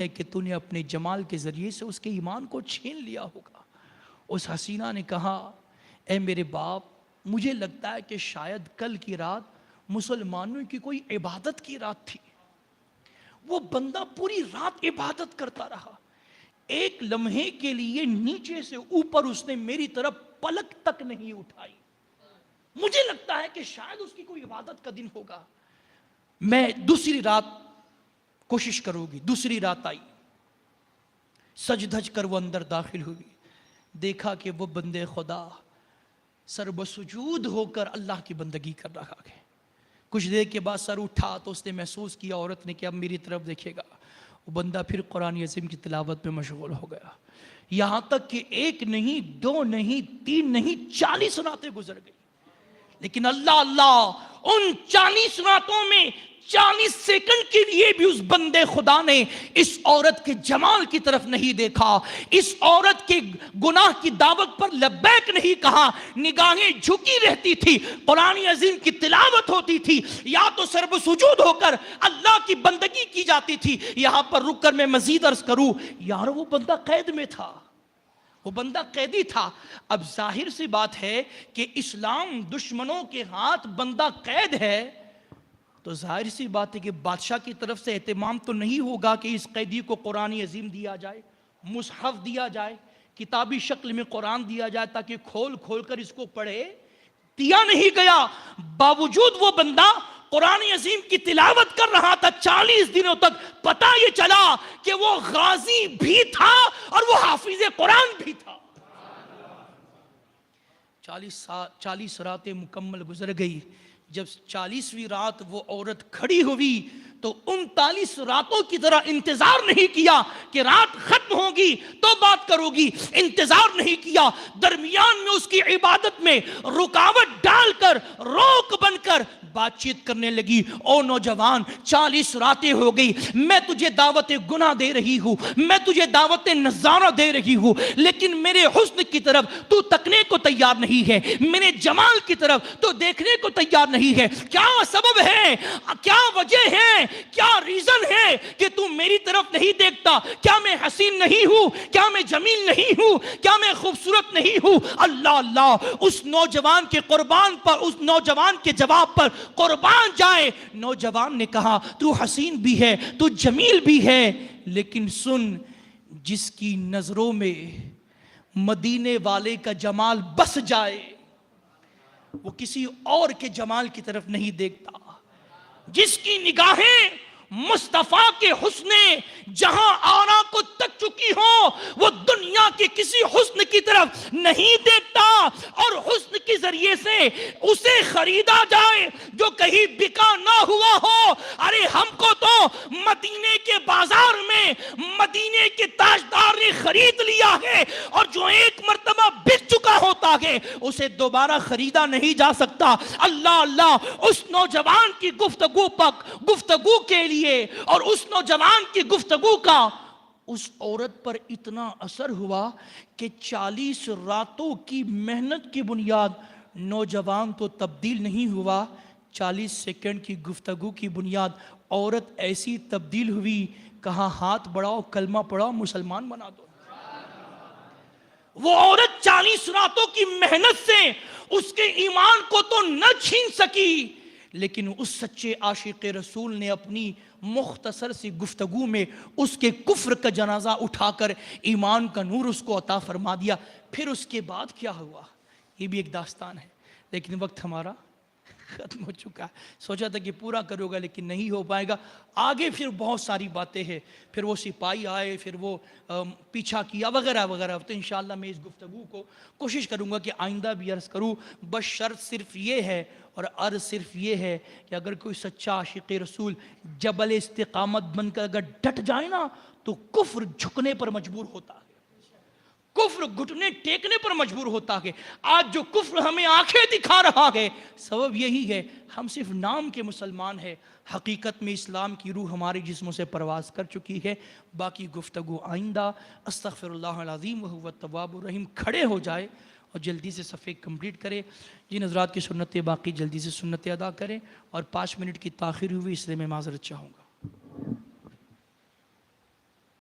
ہے کہ تو نے اپنے جمال کے ذریعے سے اس کے ایمان کو چھین لیا ہوگا۔ اس حسینہ نے کہا اے میرے باپ، مجھے لگتا ہے کہ شاید کل کی رات مسلمانوں کی کوئی عبادت کی رات تھی۔ وہ بندہ پوری رات عبادت کرتا رہا، ایک لمحے کے لیے نیچے سے اوپر اس نے میری طرف پلک تک نہیں اٹھائی۔ مجھے لگتا ہے کہ شاید اس کی کوئی عبادت کا دن ہوگا۔ میں دوسری رات کوشش کروں گی۔ دوسری رات آئی، سج دھج کر وہ اندر داخل ہوئی، دیکھا کہ وہ بندے خدا سر بسجود ہو کر اللہ کی بندگی کر رہا ہے۔ کچھ دیر کے بعد سر اٹھا تو اس نے محسوس کیا عورت نے کہ اب میری طرف دیکھے گا۔ وہ بندہ پھر قرآن عظیم کی تلاوت میں مشغول ہو گیا، یہاں تک کہ ایک نہیں، دو نہیں، تین نہیں، 40 راتیں گزر گئی۔ لیکن اللہ ان 40 راتوں میں 40 سیکنڈ کے لیے بھی اس بندے خدا نے اس عورت کے جمال کی طرف نہیں دیکھا، اس عورت کے گناہ کی دعوت پر لبیک نہیں کہا۔ نگاہیں جھکی رہتی تھی، قرآن عظیم کی تلاوت ہوتی تھی، یا تو سرب سجود ہو کر اللہ کی بندگی کی جاتی تھی۔ یہاں پر رک کر میں مزید عرض کروں، یار وہ بندہ قید میں تھا، وہ بندہ قیدی تھا۔ اب ظاہر سی بات ہے کہ اسلام دشمنوں کے ہاتھ بندہ قید ہے، تو ظاہر سی بات ہے کہ بادشاہ کی طرف سے اہتمام تو نہیں ہوگا کہ اس قیدی کو قرآن عظیم دیا جائے، مصحف دیا جائے، کتابی شکل میں قرآن دیا جائے تاکہ کھول کھول کر اس کو پڑھے۔ دیا نہیں گیا، باوجود وہ بندہ قرآن عظیم کی تلاوت کر رہا تھا 40 دنوں تک۔ پتہ یہ چلا کہ وہ غازی بھی تھا اور وہ حافظ قرآن بھی تھا۔ 40 راتیں مکمل گزر گئی۔ جب 40ویں رات وہ عورت کھڑی ہوئی تو 39 راتوں کی طرح انتظار نہیں کیا کہ رات ختم ہوگی تو بات کرو گی، انتظار نہیں کیا، درمیان میں اس کی عبادت میں رکاوٹ ڈال کر، روک بن کر بات چیت کرنے لگی۔ او نوجوان، 40 راتیں ہو گئی، میں تجھے دعوت گناہ دے رہی ہوں، میں تجھے دعوت نذارہ دے رہی ہوں، لیکن میرے حسن کی طرف تو تکنے کو تیار نہیں ہے، میرے جمال کی طرف تو دیکھنے کو تیار نہیں ہے۔ کیا سبب ہے؟ کیا وجہ ہے؟ کیا ریزن ہے کہ تو میری طرف نہیں دیکھتا؟ کیا میں حسین نہیں ہوں؟ کیا میں جمیل نہیں ہوں؟ کیا میں خوبصورت نہیں ہوں؟ اللہ اس نوجوان کے قربان پر، اس نوجوان کے جواب پر قربان جائے۔ نوجوان نے کہا تو حسین بھی ہے، تو جمیل بھی ہے، لیکن سن، جس کی نظروں میں مدینے والے کا جمال بس جائے وہ کسی اور کے جمال کی طرف نہیں دیکھتا۔ جس کی نگاہیں مصطفیٰ کے حسن جہاں آرا کو تک چکی ہو وہ دنیا کے کسی حسن کی طرف نہیں دیکھتا، اور حسن کے ذریعے سے اسے خریدا جائے جو کہیں بکا نہ ہوا ہو۔ ارے ہم کو تو مدینے کے بازار میں مدینے کے تاجدار نے خرید لیا ہے، اور جو ایک مرتبہ بک چکا ہوتا ہے اسے دوبارہ خریدا نہیں جا سکتا۔ اللہ اس نوجوان کی گفتگو کے لیے اور اس نوجوان کی گفتگو کا اس عورت پر اتنا اثر ہوا کہ 40 راتوں کی محنت کی بنیاد نوجوان تو تبدیل نہیں ہوا، 40 سیکنڈ کی گفتگو کی بنیاد عورت ایسی تبدیل ہوئی، کہا ہاتھ بڑھاؤ، کلمہ پڑھاؤ، مسلمان بنا دو۔ وہ عورت 40 راتوں کی محنت سے اس کے ایمان کو تو نہ چھین سکی، لیکن اس سچے عاشق رسول نے اپنی مختصر سی گفتگو میں اس کے کفر کا جنازہ اٹھا کر ایمان کا نور اس کو عطا فرما دیا۔ پھر اس کے بعد کیا ہوا یہ بھی ایک داستان ہے، لیکن وقت ہمارا ختم ہو چکا ہے۔ سوچا تھا کہ پورا کرو گا لیکن نہیں ہو پائے گا، آگے پھر بہت ساری باتیں ہیں، پھر وہ سپاہی آئے، پھر وہ پیچھا کیا وغیرہ وغیرہ۔ تو انشاءاللہ میں اس گفتگو کو کوشش کروں گا کہ آئندہ بھی عرض کروں، بس شرط صرف یہ ہے اور عرض صرف یہ ہے کہ اگر کوئی سچا عاشق رسول جبل استقامت بن کر اگر ڈٹ جائے نا تو کفر جھکنے پر مجبور ہوتا ہے، کفر گھٹنے ٹیکنے پر مجبور ہوتا ہے۔ آج جو کفر ہمیں آنکھیں دکھا رہا ہے سبب یہی ہے، ہم صرف نام کے مسلمان ہیں، حقیقت میں اسلام کی روح ہمارے جسموں سے پرواز کر چکی ہے۔ باقی گفتگو آئندہ۔ استغفر اللہ العظیم وہو التواب الرحیم۔ کھڑے ہو جائے اور جلدی سے صفحے کمپلیٹ کرے۔ جن حضرات کی سنتیں باقی جلدی سے سنتیں ادا کریں، اور 5 منٹ کی تاخیر ہوئی اس لیے میں معذرت چاہوں گا۔